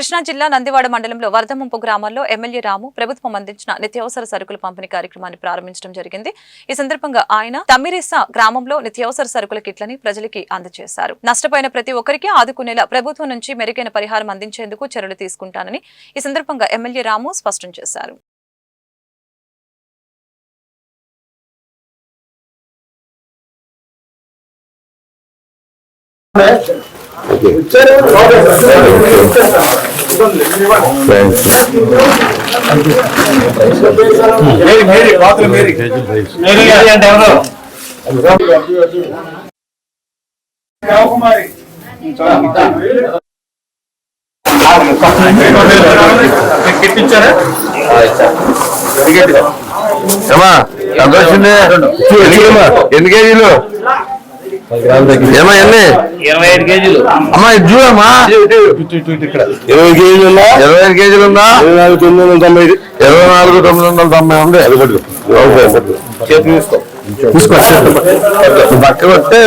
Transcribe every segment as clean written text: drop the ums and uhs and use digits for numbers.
కృష్ణా జిల్లా నందివాడ మండలంలో వరద ముంపు గ్రామాల్లో ఎమ్మెల్యే రాము ప్రభుత్వం అందించిన నిత్యావసర సరుకుల పంపిణీ కార్యక్రమాన్ని ప్రారంభించడం జరిగింది. ఈ సందర్భంగా ఆయన తమ్మిరేసా గ్రామంలో నిత్యావసర సరుకుల కిట్లని ప్రజలకి అందజేశారు. నష్టపోయిన ప్రతి ఒక్కరికి ఆదుకునేలా ప్రభుత్వం నుంచి మెరుగైన పరిహారం అందించేందుకు చర్యలు తీసుకుంటానని ఈ సందర్భంగా ఎమ్మెల్యే రాము స్పష్టం చేశారు. ఎన్ని కేజీలు ఏమా ఎన్ని 25 కేజీలు అమ్మా ఇది చూడమ్మా 20 కేజీలు ఉందా 25 కేజీలు ఉందా 24,990 ఉంది. అది పట్టుకో తీసుకో పక్క కొట్టే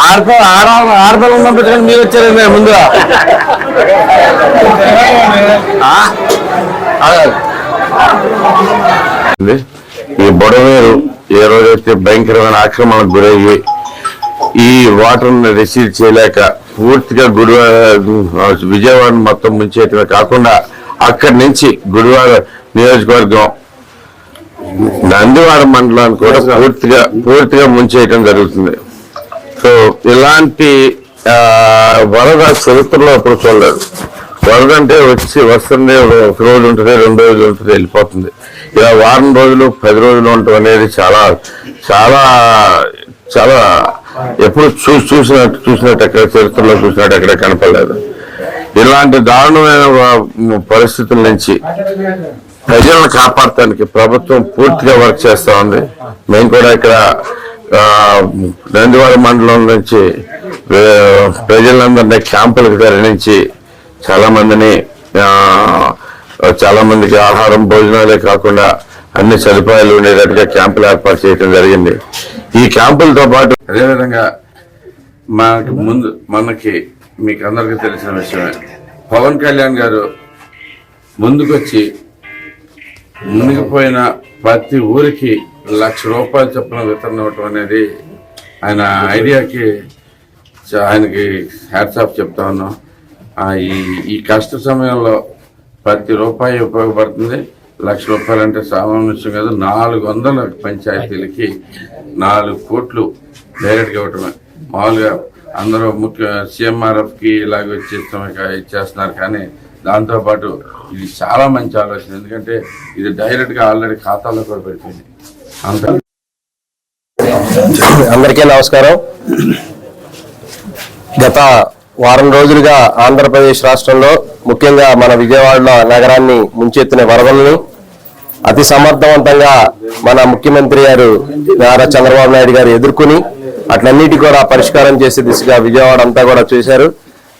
ఆడపిల్ల పంపించడానికి మీరు వచ్చారండి ముందుగా. ఈ బొడవేరు ఏ రోజైతే భయంకరమైన ఆక్రమణకు గురయ్యి ఈ వాటర్ రిసీవ్ చేయలేక పూర్తిగా విజయవాడ మొత్తం ముంచేయటమే కాకుండా అక్కడి నుంచి గుడివాడ నియోజకవర్గం నందివాడ మండలాన్ని కూడా పూర్తిగా ముంచేయటం జరుగుతుంది. సో ఇలాంటి వరద చరిత్రలో అప్పుడు చూడలేదు. వరద అంటే వస్తుంది, ఒక రోజు ఉంటుంది, 2 రోజులు ఉంటుంది, వెళ్ళిపోతుంది. ఇలా వారం రోజులు 10 రోజులు ఉండటం అనేది చాలా చాలా చాలా ఎప్పుడు చూసినట్టు ఎక్కడ చరిత్రలో చూసినట్టు ఎక్కడ కనపడలేదు. ఇలాంటి దారుణమైన పరిస్థితుల నుంచి ప్రజలను కాపాడటానికి ప్రభుత్వం పూర్తిగా వర్క్ చేస్తా ఉంది. మేము కూడా ఇక్కడ నందివాడ మండలం నుంచి ప్రజలందరినీ క్యాంపులకు తరలించి చాలా మందికి ఆహారం భోజనాలే కాకుండా అన్ని సదుపాయాలు ఉండేటట్టుగా క్యాంపులు ఏర్పాటు చేయడం జరిగింది. ఈ క్యాంపులతో పాటు అదేవిధంగా మనకి మీకు అందరికీ తెలిసిన విషయమే, పవన్ కళ్యాణ్ గారు ముందుకొచ్చి మునిగిపోయిన ప్రతి ఊరికి ₹1,00,000 చొప్పున వితరణ ఇవ్వటం అనేది ఆయన ఐడియాకి ఆయనకి హ్యాట్స్ ఆఫ్ చెప్తా ఉన్నాం. ఈ కష్ట సమయంలో ప్రతి రూపాయి ఉపయోగపడుతుంది. ₹1,00,000 అంటే సామాన్య విషయం కాదు. 400 పంచాయతీలకి 4 కోట్లు డైరెక్ట్గా ఇవ్వటమే. మామూలుగా అందరూ CMRFకి ఇలాగ ఇచ్చేస్తున్నారు, కానీ దాంతోపాటు ఇది చాలా మంచి ఆలోచన. ఎందుకంటే ఇది డైరెక్ట్గా ఆల్రెడీ ఖాతాలో కూడా పెడుతుంది. అందరికీ నమస్కారం. గత వారం రోజులుగా ఆంధ్రప్రదేశ్ రాష్ట్రంలో ముఖ్యంగా మన విజయవాడ నగరాన్ని ముంచెత్తిన వరదల్ని అతి సమర్థవంతంగా మన ముఖ్యమంత్రి గారు నారా చంద్రబాబు నాయుడు గారు ఎదుర్కొని అట్లన్నిటి కూడా పరిష్కారం చేసే దిశగా విజయవాడ అంతా కూడా చేశారు.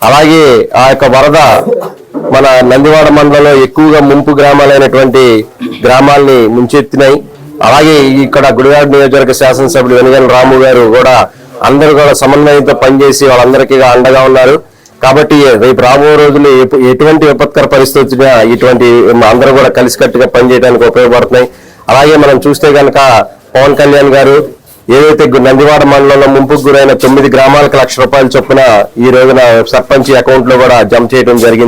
అలాగే ఆ యొక్క వరద మన నందివాడ మండలంలో ఎక్కువగా ముంపు గ్రామాలైనటువంటి గ్రామాల్ని ముంచెత్తినాయి. అలాగే ఇక్కడ గుడివాడ నియోజకవర్గ శాసనసభ్యులు వెనుగల రాము గారు కూడా అందరూ కూడా సమన్వయంతో పనిచేసి వాళ్ళందరికీ అండగా ఉన్నారు. కాబట్టి రేపు రాబో రోజులు ఎటువంటి విపత్కర పరిస్థితి ఇటువంటి అందరూ కూడా కలిసికట్టుగా పనిచేయడానికి ఉపయోగపడుతున్నాయి. అలాగే మనం చూస్తే కనుక పవన్ కళ్యాణ్ గారు ఏదైతే నందివాడ మండలంలో ముంపుకు గురైన 9 గ్రామాలకు ₹1,00,000 చొప్పున ఈ రోజున సర్పంచ్ అకౌంట్ లో కూడా జమ చేయడం జరిగింది.